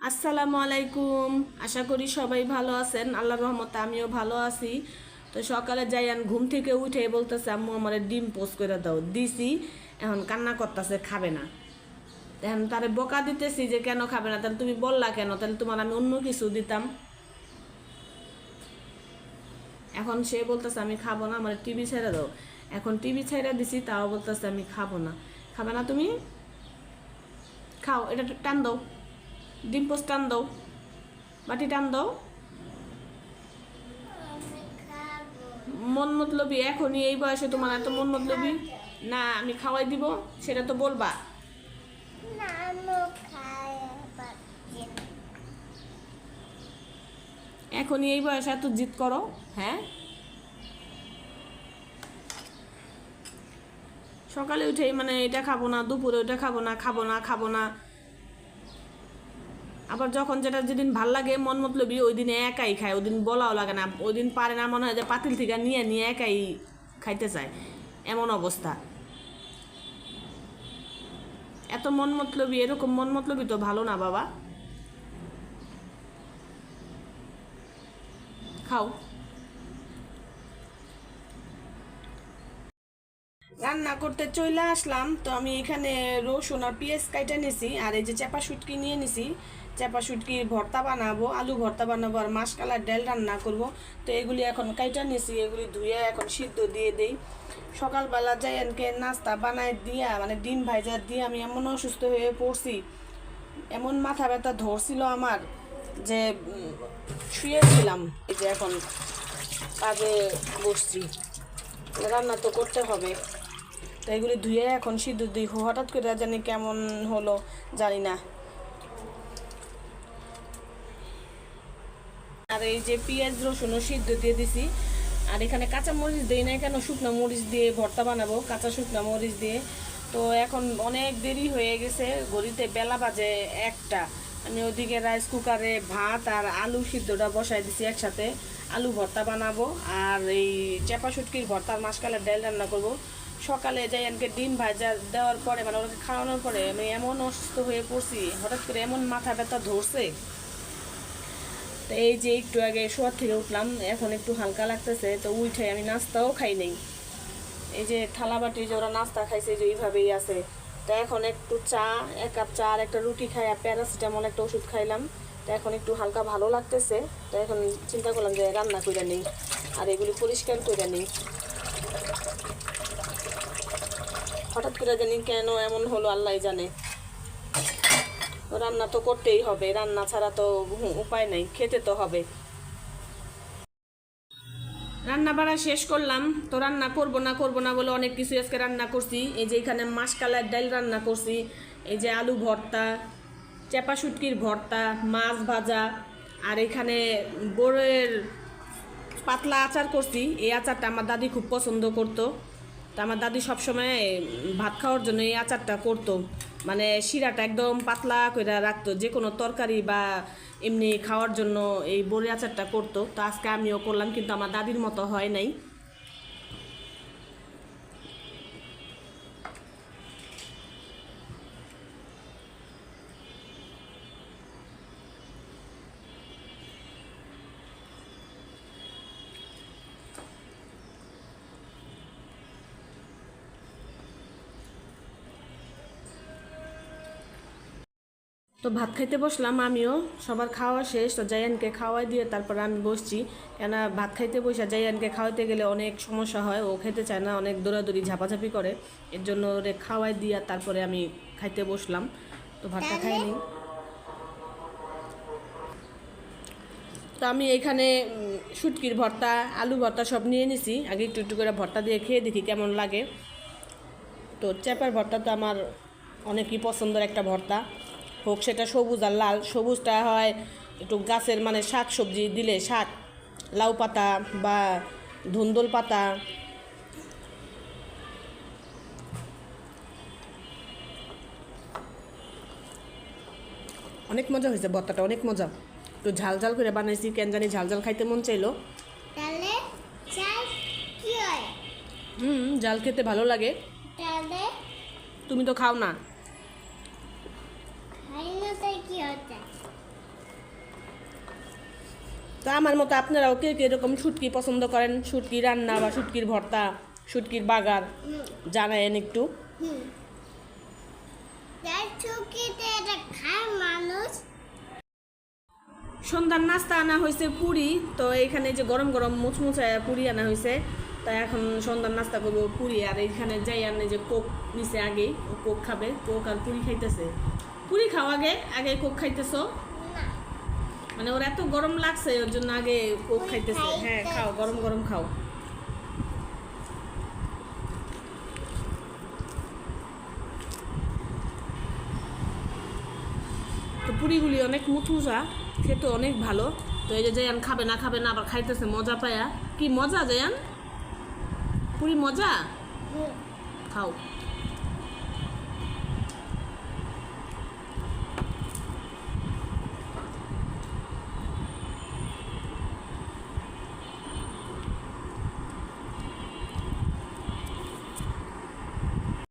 আসসালামু আলাইকুম। আশা করি সবাই ভালো আছেন। আল্লাহর রহমতে আমিও ভালো আছি। তো সকালে যাইয়ান ঘুম থেকে উঠে বলতেছে আম্মু আমার ডিম পোস্ট করে দাও, দিছি। এখন কান্না করতেছে খাবে না। এখন তারে বকা দিতেছি যে কেন খাবে না, তাহলে তুমি বললা কেন, তাহলে তোমার আমি অন্য কিছু দিতাম। এখন সে বলতেছে আমি খাবো না, আমার টিভি ছেড়ে দাও। এখন টিভি ছেড়ে দিছি, তাও বলতেছে আমি খাবো না। খাবে না তুমি? খাও, এটা টান দাও, ডিম পোস্ট টান দাও, বাটি টান দাও। মন মতলবি এখনই এই বয়সে তোমার এত মন মতলবি? না আমি খাওয়াই দিব, সেটা তো বলবা। এখনই এই বয়সে এত জিদ করো? হ্যাঁ, সকালে উঠেই মানে এটা খাবো না, দুপুরে ওটা খাবো না, খাবো না, খাবো না। আবার যখন যেটা যেদিন ভাল লাগে মন মতলবি ওই দিন একাই খায়, ওই দিন বলাও লাগে না, ওই দিন পারে না, মনে হয় যে পাতিল থেকে নিয়ে নিয়ে একাই খাইতে চায়, এমন অবস্থা। এত মন মতলবি, এরকম মন মতলবি তো ভালো না বাবা। খাও। রান্না করতে চলে আসলাম। তো আমি এখানে রসুন আর পেঁয়াজ কাইটা নিছি, আর এই যে চেপা শুটকি নিয়ে নিছি। চেপা শুটকির ভর্তা বানাবো, আলু ভর্তা বানাবো, আর মাসকালার ডাল রান্না করব। তো এগুলি এখন কাইটা নিছি, এগুলি ধুয়ে এখন সিদ্ধ দিয়ে দেই। সকালবেলা যাই এনকে নাস্তা বানায় দিয়া, মানে ডিম ভাইজা দিয়ে আমি এমন অসুস্থ হয়ে পড়ছি, এমন মাথা ব্যথা ধরছিল আমার যে শুয়েছিলাম। এই যে এখন কাজে বসছি, রান্না তো করতে হবে। তো এগুলি ধুয়ে এখন সিদ্ধ দিই। হঠাৎ করে জানি কেমন হলো জানি না। আর এই যে পেঁয়াজ রসুনও সিদ্ধ দিয়ে দিছি। আর এখানে কাঁচা মরিচ দিই না কেন, শুকনো মরিচ দিয়ে ভর্তা বানাবো, কাঁচা শুকনো মরিচ দিয়ে। তো এখন অনেক দেরি হয়ে গেছে, ঘড়িতে বেলা বাজে 1টা। আমি ওইদিকে রাইস কুকারে ভাত আর আলু সিদ্ধটা বসাই দিছি একসাথে। আলু ভর্তা বানাবো, আর এই চেপা শুটকির ভর্তার মাসকালের ডাল রান্না করব। সকালে যাই এনকে ডিম ভাজা দেওয়ার পরে, মানে ওকে খাওয়ানোর পরে আমি এমন অসুস্থ হয়ে পড়ছি, হঠাৎ করে এমন মাথা ব্যথা ধরছে। তো এই যে একটু আগে শোয়ার থেকে উঠলাম, এখন একটু হালকা লাগতেছে। তো উঠে আমি নাস্তাও খাই নাই। এই যে থালা বাটি যে ওরা নাস্তা খাইছে যে এইভাবেই আছে। তো এখন একটু চা, 1 কাপ চা আর একটা রুটি খাই, আর প্যারাসিটামল একটা ওষুধ খাইলাম। তো এখন একটু হালকা ভালো লাগতেছে। তো এখন চিন্তা করলাম যে রান্না করে নিই, আর এগুলি পরিষ্কার করে নিই। হঠাৎ করে জানি কেন এমন হলো আল্লাহ জানে। রান্না তো করতেই হবে, রান্না ছাড়া তো উপায় নাই, খেতে তো হবে। রান্না বাড়া শেষ করলাম। তো রান্না করব না বলে অনেক কিছু আজকে রান্না করছি। এই যে এখানে মাসকালার ডাল রান্না করছি, এই যে আলু ভর্তা, চেপা শুটকির ভর্তা, মাছ ভাজা, আর এখানে বড়ের পাতলা আচার করছি। এই আচারটা আমার দাদি খুব পছন্দ করতো। তো আমার দাদি সবসময় ভাত খাওয়ার জন্য এই আচারটা করতো, মানে শিরাটা একদম পাতলা করে রাখতো, যে কোনো তরকারি বা এমনি খাওয়ার জন্য এই বড়ি আচারটা করতো। তো আজকে আমিও করলাম, কিন্তু আমার দাদির মতো হয় নাই। তো ভাত খাইতে বসলাম আমিও, সবার খাওয়া শেষ। তো জায়ানকে খাওয়াই দিয়ে তারপর আমি বসছি, কেন ভাত খাইতে বসে জায়ানকে খাওয়াইতে গেলে অনেক সমস্যা হয়, ও খেতে চায় না, অনেক দৌড়াদৌড়ি ঝাপাঝাপি করে। এর জন্য ওরে খাওয়াই দিয়া তারপরে আমি খাইতে বসলাম। তো ভাতটা খাই নিই। তো আমি এখানে শুটকির ভর্তা, আলু ভর্তা সব নিয়ে নিছি। আগে একটু একটু করে ভর্তা দিয়ে খেয়ে দেখি কেমন লাগে। তো চেপার ভর্তা তো আমার অনেকই পছন্দের একটা ভর্তা, হোক সেটা সবুজ আর লাল। সবুজটা হয় একটু গাছের মানে শাক সবজি দিলে, শাক, লাউ পাতা বা ধুন্দল পাতা। অনেক মজা হয়েছে ভর্তাটা, অনেক মজা। একটু ঝাল ঝাল করে বানাইছি, কেন জানি ঝাল ঝাল খাইতে মন চাইলো। তাহলে চাল কি হয়? ঝাল খেতে ভালো লাগে। তাহলে তুমি তো খাও না। খাই না তাই কি হচ্ছে? তো আমার মতো আপনারাও কে কে এরকম শুটকি পছন্দ করেন, শুটকি রান্না বা শুটকির ভর্তা, শুটকির বাগার, জানায়েন একটু। তাই চুকিতে এটা খায় মানুষ। সন্ধ্যার নাস্তা আনা হয়েছে পুরি, তো এখানে যে গরম গরম মুচমুচায়া পুরি আনা হয়েছে, তাই এখন সন্ধ্যার নাস্তা করবো পুরি। আর এইখানে যাই আনে যে কোক নিচে আগেই, ও কোক খাবে, কোক আর পুরি খাইতেছে। পুরি খাও আগে, আগে কোক খাইতেছো? না মানে ওর এত গরম লাগছে ওর জন্য আগে কোক পুরি খাইতেছে। হ্যাঁ খাও, গরম গরম খাও। তো পুরিগুলি অনেক মুচমুচা, খেতে অনেক ভালো। তো এই যে জায়ান খাবে না খাবে না আবার খাইতেছে মজা পায়া। কি মজা জায়ান? পুরি মজা? খাও।